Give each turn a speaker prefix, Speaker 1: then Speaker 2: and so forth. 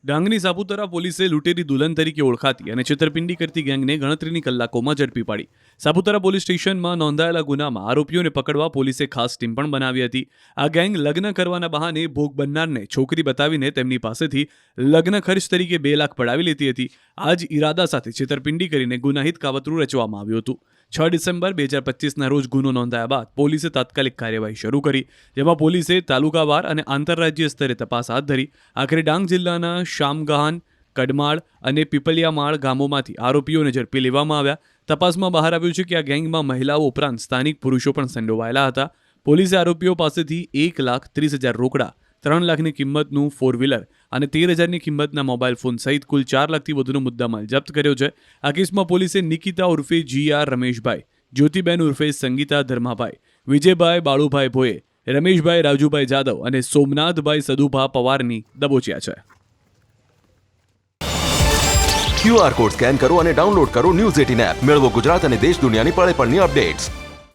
Speaker 1: ડાંગની સાપુતારા પોલીસે લૂંટેરી દુલ્હન તરીકે ઓળખાતી અને છેતરપિંડી કરતી ગેંગને ગણતરીની કલાકોમાં ઝડપી પાડી. સાપુતારા પોલીસ સ્ટેશનમાં નોંધાયેલા ગુનામાં આરોપીઓને પકડવા પોલીસે ખાસ ટીમ પણ બનાવી હતી. આ ગેંગ લગ્ન કરવાના બહાને ભોગ બનનારને છોકરી બતાવીને તેમની પાસેથી લગ્ન ખર્ચ તરીકે 2 લાખ પડાવી લેતી હતી. આ જ ઈરાદા સાથે છેતરપિંડી કરીને ગુનાહિત કાવતરું રચવામાં આવ્યું હતું. 6 ડિસેમ્બર 2025ના રોજ ગુનો નોંધાયા બાદ પોલીસે તાત્કાલિક કાર્યવાહી શરૂ કરી, જેમાં પોલીસે તાલુકાવાર અને આંતરરાજ્ય સ્તરે તપાસ હાથ ધરી. આખરે ડાંગ જિલ્લાના શામગહાન, કડમાળ અને પીપલિયામાળ ગામોમાંથી આરોપીઓને ઝડપી લેવામાં આવ્યા. તપાસમાં બહાર આવ્યું છે કે આ ગેંગમાં મહિલાઓ ઉપરાંત સ્થાનિક પુરુષો પણ સંડોવાયેલા હતા. પોલીસે આરોપીઓ પાસેથી 1,30,000 રોકડા, 3 લાખની કિંમતનું 4 વ્હીલર અને 13,000ની કિંમતના મોબાઈલ ફોન સહિત કુલ 4 લાખથી વધુનો મુદ્દામાલ જપ્ત કર્યો છે. આ કેસમાં પોલીસે નિકિતા ઉર્ફે GR રમેશભાઈ, જ્યોતિબેન ઉર્ફે સંગીતા ધર્માભાઈ, વિજયભાઈ બાળુભાઈ ભોએ, રમેશભાઈ રાજુભાઈ જાદવ અને સોમનાથભાઈ સદુભા પવારની દબોચ્યા છે.
Speaker 2: QR કોડ સ્કેન કરો અને ડાઉનલોડ કરો ન્યૂઝ 18 એપ. મેળવો ગુજરાત અને દેશ દુનિયાની પળે પળની અપડેટ્સ.